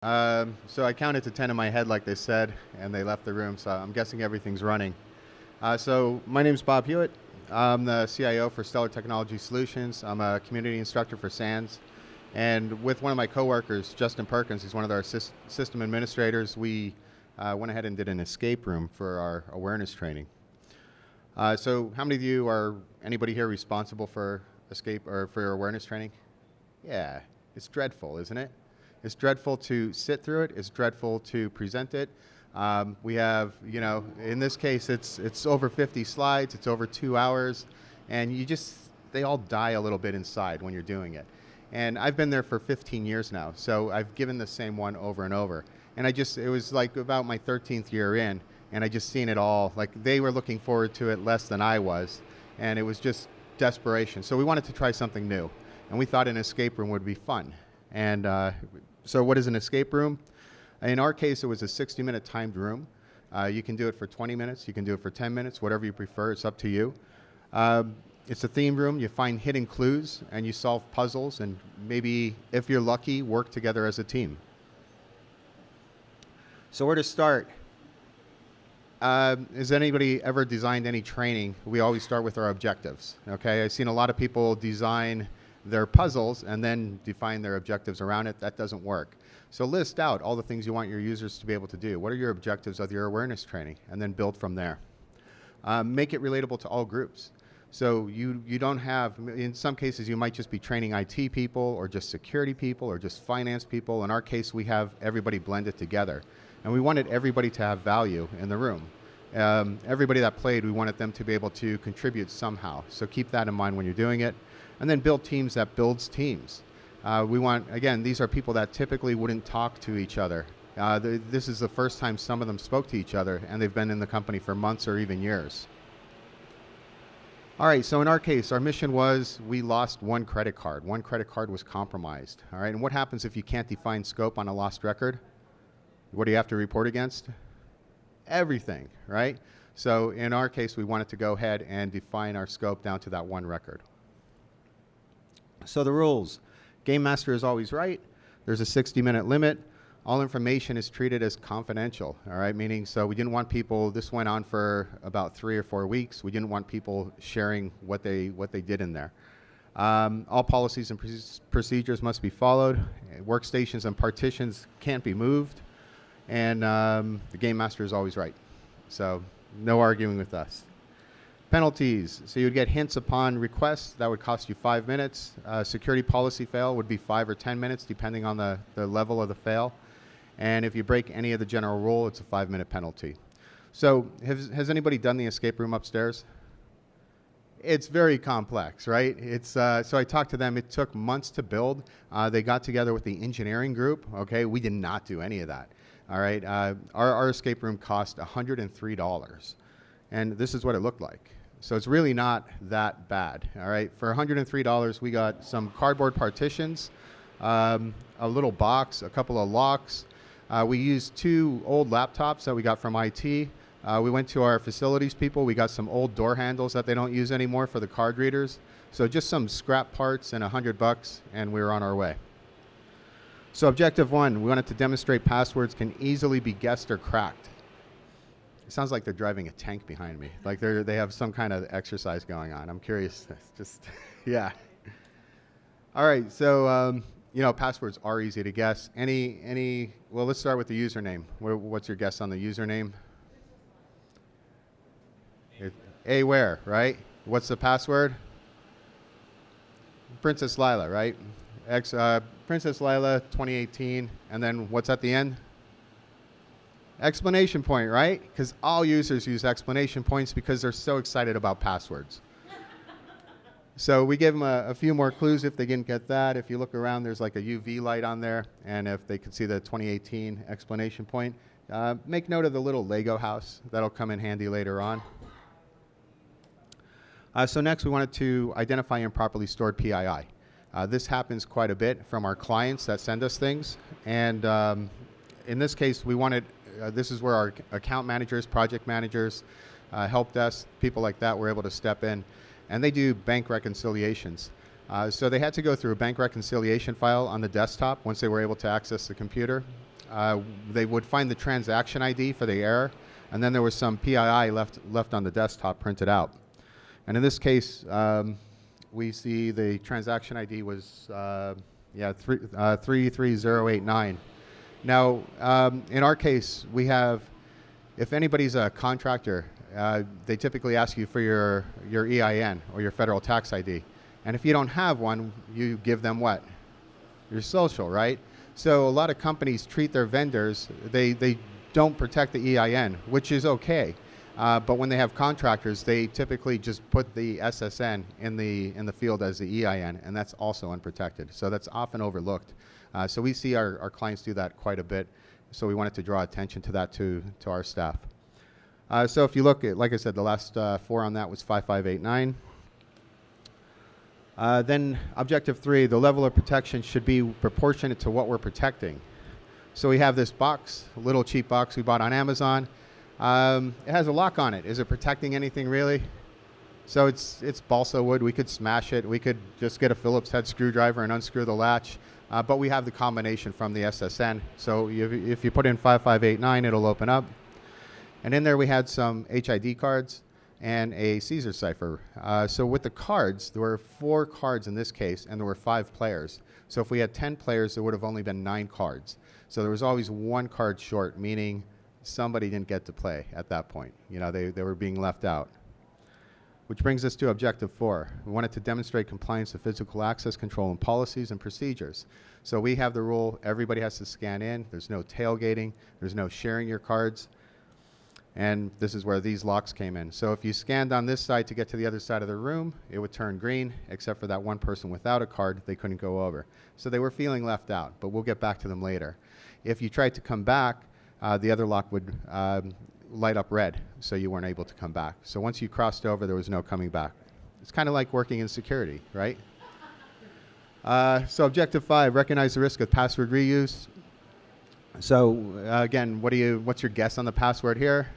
So I counted to 10 in my head, like they said, and they left the room, so I'm guessing everything's running. So my name is Bob Hewitt. I'm the CIO for Stellar Technology Solutions. I'm a community instructor for SANS. And with one of my coworkers, Justin Perkins, who's one of our system administrators, we went ahead and did an escape room for our awareness training. So how many of you are, anybody here responsible for escape or for your awareness training? Yeah, it's dreadful, isn't it? It's dreadful to sit through it. It's dreadful to present it. We have, you know, in this case, it's over 50 slides. It's over 2 hours, and they all die a little bit inside when you're doing it. And I've been there for 15 years now, so I've given the same one over and over. And it was like about my 13th year in, and I just seen it all. Like, they were looking forward to it less than I was, and it was just desperation. So we wanted to try something new, and we thought an escape room would be fun. And so what is an escape room? In our case, it was a 60-minute timed room. You can do it for 20 minutes. You can do it for 10 minutes, whatever you prefer. It's up to you. It's a theme room. You find hidden clues, and you solve puzzles, and maybe, if you're lucky, work together as a team. So where to start? Has anybody ever designed any training? We always start with our objectives. Okay, I've seen a lot of people design their puzzles and then define their objectives around it. That doesn't work. So list out all the things you want your users to be able to do. What are your objectives of your awareness training? And then build from there. Make it relatable to all groups. So you don't have, in some cases you might just be training IT people or just security people or just finance people. In our case, we have everybody blended together. And we wanted everybody to have value in the room. Everybody that played, we wanted them to be able to contribute somehow. So keep that in mind when you're doing it. And then build teams that builds teams. We want, again, these are people that typically wouldn't talk to each other. This is the first time some of them spoke to each other, and they've been in the company for months or even years. All right, so in our case, our mission was we lost one credit card. One credit card was compromised. All right, and what happens if you can't define scope on a lost record? What do you have to report against? Everything, right? So in our case, we wanted to go ahead and define our scope down to that one record. So the rules. Game master is always right. There's a 60-minute limit. All information is treated as confidential, all right? Meaning, so we didn't want people, this went on for about 3 or 4 weeks. We didn't want people sharing what they did in there. All policies and procedures must be followed. Workstations and partitions can't be moved. And the game master is always right. So no arguing with us. Penalties. So you'd get hints upon request. That would cost you 5 minutes. Security policy fail would be 5 or 10 minutes, depending on the level of the fail. And if you break any of the general rule, it's a 5-minute penalty. So has anybody done the escape room upstairs? It's very complex, right? So I talked to them. It took months to build. They got together with the engineering group. Okay, we did not do any of that. All right, our escape room cost $103. And this is what it looked like. So it's really not that bad, all right? For $103, we got some cardboard partitions, a little box, a couple of locks. We used 2 old laptops that we got from IT. We went to our facilities people. We got some old door handles that they don't use anymore for the card readers. So just some scrap parts and $100, and we were on our way. So objective 1, we wanted to demonstrate passwords can easily be guessed or cracked. It sounds like they're driving a tank behind me. Like they have some kind of exercise going on. I'm curious. Just, yeah. All right, so, you know, passwords are easy to guess. Well, let's start with the username. What's your guess on the username? Where, right? What's the password? Princess Lila, right? Princess Lila 2018, and then what's at the end? Exclamation point, right? Because all users use exclamation points because they're so excited about passwords. So we gave them a few more clues if they didn't get that. If you look around, there's like a UV light on there, and if they could see the 2018 exclamation point, make note of the little Lego house. That'll come in handy later on. So next, we wanted to identify improperly stored PII. This happens quite a bit from our clients that send us things. And in this case, we wanted, this is where our account managers, project managers, help desk, people like that were able to step in. And they do bank reconciliations. So they had to go through a bank reconciliation file on the desktop once they were able to access the computer. they would find the transaction ID for the error, and then there was some PII left on the desktop printed out. And in this case, we see the transaction ID was 33089. Now, in our case, we have, if anybody's a contractor, they typically ask you for your EIN or your federal tax ID. And if you don't have one, you give them what? Your social, right? So a lot of companies treat their vendors, they don't protect the EIN, which is okay. But when they have contractors, they typically just put the SSN in the field as the EIN, and that's also unprotected. So that's often overlooked. So we see our clients do that quite a bit. So we wanted to draw attention to that to our staff. So if you look at, like I said, the last 4 on that was 5589. Then objective 3, the level of protection should be proportionate to what we're protecting. So we have this box, a little cheap box we bought on Amazon. It has a lock on it. Is it protecting anything really? So it's balsa wood. We could smash it. We could just get a Phillips head screwdriver and unscrew the latch. But we have the combination from the SSN. So if you put in 5589, it'll open up. And in there we had some HID cards and a Caesar cipher. So with the cards, there were 4 cards in this case, and there were 5 players. So if we had 10 players, there would have only been 9 cards. So there was always 1 card short, meaning somebody didn't get to play at that point. You know, they were being left out. Which brings us to objective 4. We wanted to demonstrate compliance to physical access control and policies and procedures. So we have the rule, everybody has to scan in. There's no tailgating. There's no sharing your cards. And this is where these locks came in. So if you scanned on this side to get to the other side of the room, it would turn green, except for that one person without a card, they couldn't go over. So they were feeling left out, but we'll get back to them later. If you tried to come back, the other lock would light up red, so you weren't able to come back. So once you crossed over, there was no coming back. It's kind of like working in security, right? So objective 5, recognize the risk of password reuse. So again, what's your guess on the password here?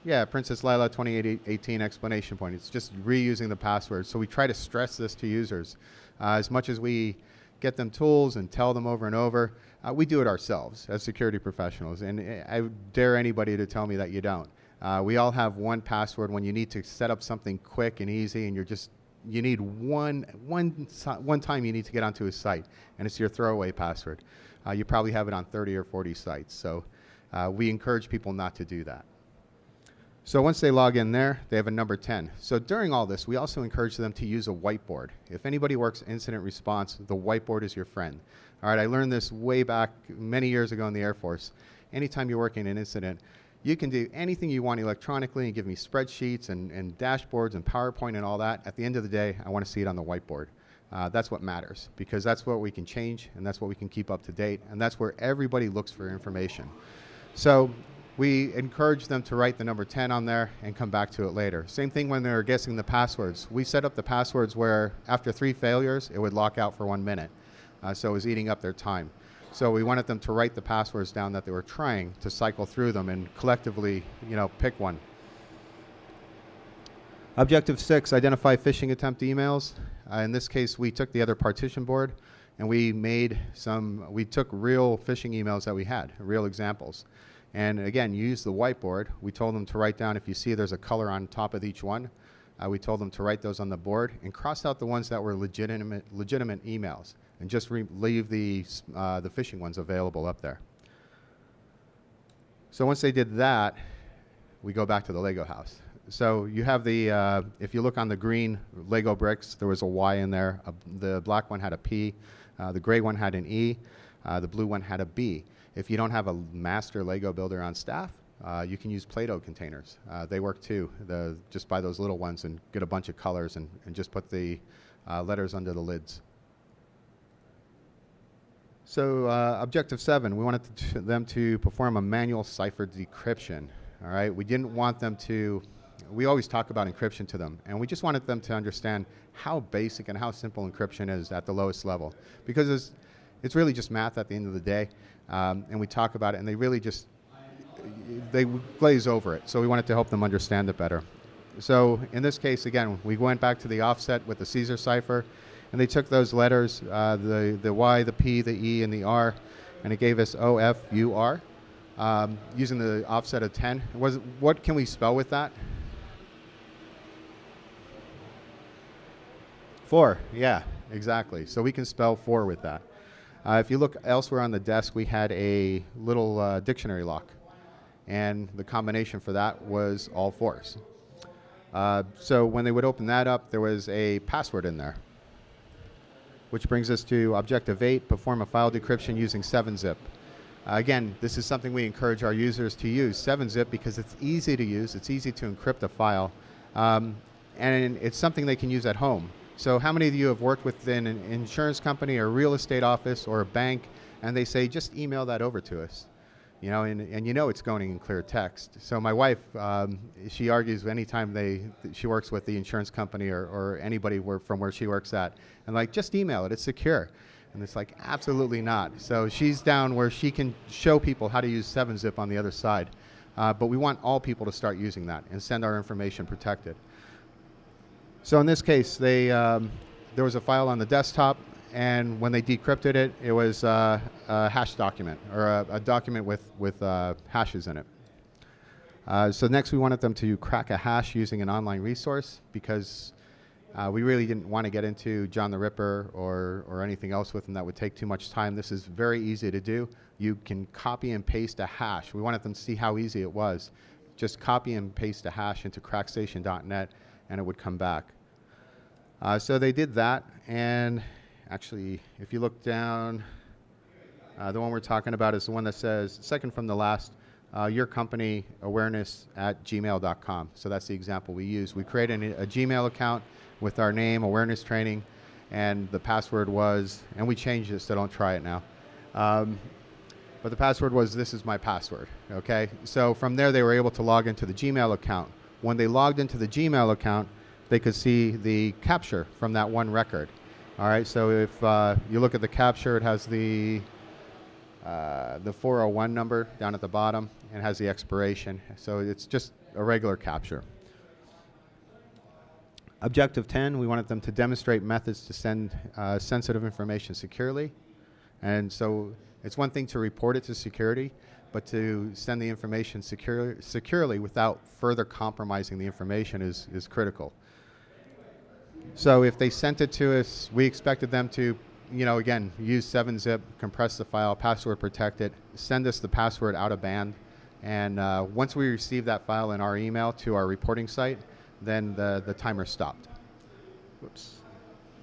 Yeah, Princess Lila 2818 explanation point. It's just reusing the password. So we try to stress this to users. As much as we get them tools and tell them over and over, we do it ourselves as security professionals. And I dare anybody to tell me that you don't. We all have one password when you need to set up something quick and easy, and you need one time you need to get onto a site, and it's your throwaway password. You probably have it on 30 or 40 sites. So we encourage people not to do that. So once they log in there, they have a number 10. So during all this, we also encourage them to use a whiteboard. If anybody works incident response, the whiteboard is your friend. All right, I learned this way back many years ago in the Air Force. Anytime you're working an incident, you can do anything you want electronically and give me spreadsheets and dashboards and PowerPoint and all that. At the end of the day, I want to see it on the whiteboard. That's what matters, because that's what we can change, and that's what we can keep up to date, and that's where everybody looks for information. So we encourage them to write the number 10 on there and come back to it later. Same thing when they're guessing the passwords. We set up the passwords where after 3 failures, it would lock out for 1 minute. So it was eating up their time. So we wanted them to write the passwords down that they were trying to cycle through them and collectively, pick one. Objective 6, identify phishing attempt emails. In this case, we took the other partition board and we took real phishing emails that we had, real examples. And again, use the whiteboard. We told them to write down, if you see there's a color on top of each one, we told them to write those on the board and cross out the ones that were legitimate emails and just leave the phishing ones available up there. So once they did that, we go back to the Lego house. So you have if you look on the green Lego bricks, there was a Y in there. The black one had a P. The gray one had an E. The blue one had a B. If you don't have a master Lego builder on staff, you can use Play-Doh containers. They work too. Just buy those little ones and get a bunch of colors and just put the letters under the lids. So objective 7, we wanted them to perform a manual cipher decryption. All right, we didn't want them to, we always talk about encryption to them, and we just wanted them to understand how basic and how simple encryption is at the lowest level. Because it's really just math at the end of the day, and we talk about it, and they glaze over it. So we wanted to help them understand it better. So in this case, again, we went back to the offset with the Caesar cipher, And they took those letters, the Y, the P, the E, and the R, and it gave us OFUR using the offset of 10. What can we spell with that? 4, yeah, exactly. So we can spell 4 with that. If you look elsewhere on the desk, we had a little dictionary lock, and the combination for that was all 4s. So when they would open that up, there was a password in there, which brings us to Objective 8, perform a file decryption using 7-zip. Again, this is something we encourage our users to use, 7-zip, because it's easy to use, it's easy to encrypt a file, and it's something they can use at home. So how many of you have worked within an insurance company or real estate office or a bank, and they say, just email that over to us? You know, and you know it's going in clear text. So my wife, she argues anytime she works with the insurance company or anybody from where she works at, and like, just email it, it's secure. And it's like, absolutely not. So she's down where she can show people how to use 7-zip on the other side. But we want all people to start using that and send our information protected. So in this case, there was a file on the desktop, and when they decrypted it, it was a hash document, or a document with hashes in it. So next we wanted them to crack a hash using an online resource, because we really didn't want to get into John the Ripper or anything else with them that would take too much time. This is very easy to do. You can copy and paste a hash. We wanted them to see how easy it was. Just copy and paste a hash into crackstation.net, and it would come back. So they did that, and actually, if you look down, the one we're talking about is the one that says, second from the last, your company awareness at gmail.com. So that's the example we use. We created a Gmail account with our name, awareness training, and the password was, and we changed it, so don't try it now. But the password was, this is my password, okay? So from there, they were able to log into the Gmail account. When they logged into the Gmail account, they could see the capture from that one record. All right, so if you look at the capture, it has the 401 number down at the bottom and has the expiration. So it's just a regular capture. Objective 10, we wanted them to demonstrate methods to send sensitive information securely. And so it's one thing to report it to security, but to send the information securely without further compromising the information is critical. So if they sent it to us, we expected them to, you know, again, use 7-zip, compress the file, password protect it, send us the password out of band, and once we receive that file in our email to our reporting site, then the timer stopped. Whoops.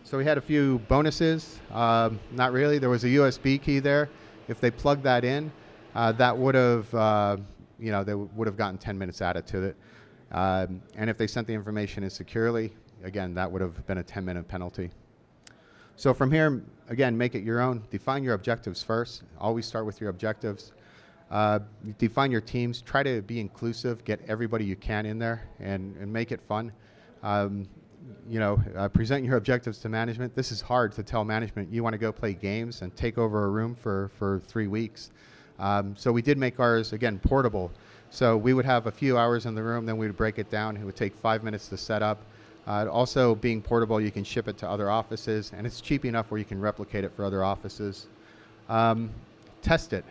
So we had a few bonuses. Not really. There was a USB key there. If they plugged that in, that would have, you know, they would have gotten 10 minutes added to it. And if they sent the information in securely, again, that would have been a 10-minute penalty. So from here, again, make it your own. Define your objectives first. Always start with your objectives. Define your teams. Try to be inclusive. Get everybody you can in there and make it fun. You know, present your objectives to management. This is hard to tell management. You want to go play games and take over a room for 3 weeks. So we did make ours, again, portable. So we would have a few hours in the room, then we would break it down. It would take 5 minutes to set up. Also, being portable, you can ship it to other offices, and it's cheap enough where you can replicate it for other offices. Test it.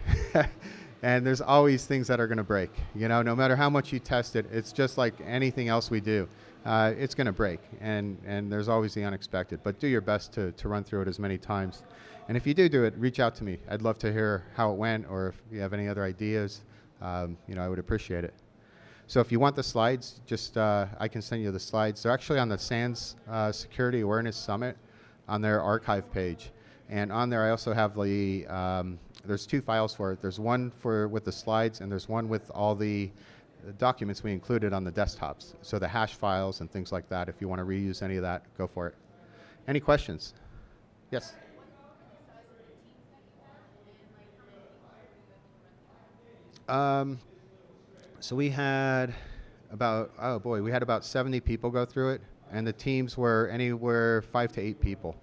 And there's always things that are going to break. You know, no matter how much you test it, it's just like anything else we do. It's going to break, and there's always the unexpected. But do your best to run through it as many times. And if you do it, reach out to me. I'd love to hear how it went, or if you have any other ideas, you know, I would appreciate it. So if you want the slides, just I can send you the slides. They're actually on the SANS Security Awareness Summit on their archive page. And on there I also have the, there's 2 files for it. There's one with the slides, and there's one with all the documents we included on the desktops. So the hash files and things like that. If you want to reuse any of that, go for it. Any questions? Yes? So we had about, oh boy, we had about 70 people go through it, and the teams were anywhere 5 to 8 people.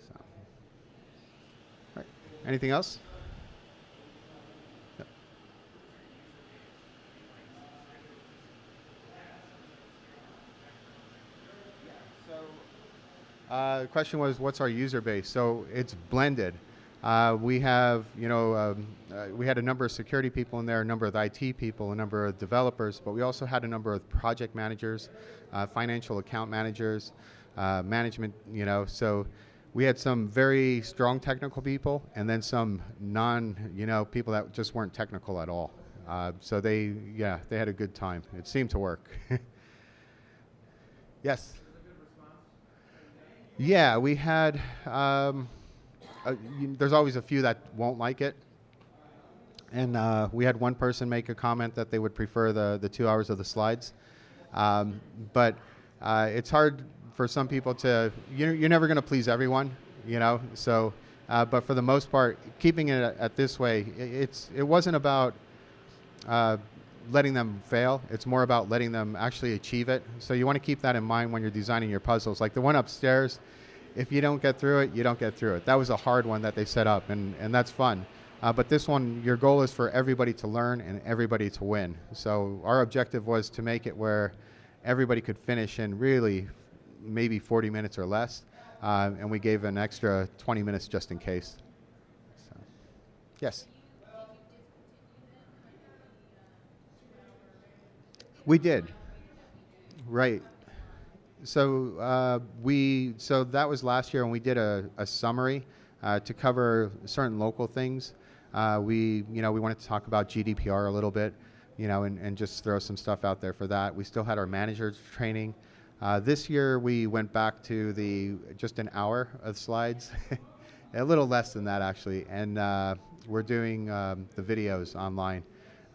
So. All right. Anything else? Yep. the question was, what's our user base? So it's blended. We have, we had a number of security people in there, a number of IT people, a number of developers, but we also had a number of project managers, financial account managers, management, so we had some very strong technical people and then some people that just weren't technical at all. So they had a good time. It seemed to work. Yes? Yeah, we had, there's always a few that won't like it. And we had one person make a comment that they would prefer the 2 hours of the slides. But it's hard for some people to, you're never going to please everyone, So, but for the most part, keeping it at this way, it wasn't about letting them fail. It's more about letting them actually achieve it. So you want to keep that in mind when you're designing your puzzles. Like the one upstairs, if you don't get through it, you don't get through it. That was a hard one that they set up, and that's fun. But this one, your goal is for everybody to learn and everybody to win. So our objective was to make it where everybody could finish in really maybe 40 minutes or less, and we gave an extra 20 minutes just in case. So, yes? We did. Right. So so that was last year, and we did a summary to cover certain local things. We wanted to talk about GDPR a little bit, and just throw some stuff out there for that. We still had our managers training. This year we went back to just an hour of slides, a little less than that actually, and we're doing the videos online,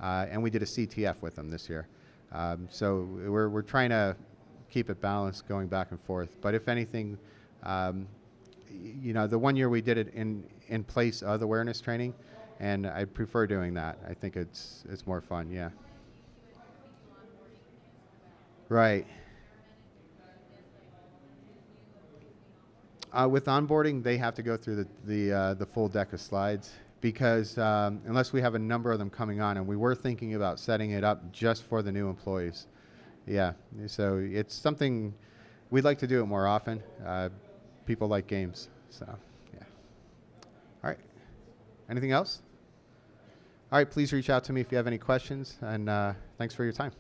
and we did a CTF with them this year. So we're trying to keep it balanced, going back and forth. But if anything, the one year we did it in place of awareness training, and I prefer doing that. I think it's more fun. Yeah. Right. With onboarding, they have to go through the full deck of slides, because unless we have a number of them coming on, and we were thinking about setting it up just for the new employees. Yeah, so it's something we'd like to do it more often. People like games, so yeah. All right, anything else? All right, please reach out to me if you have any questions, and thanks for your time.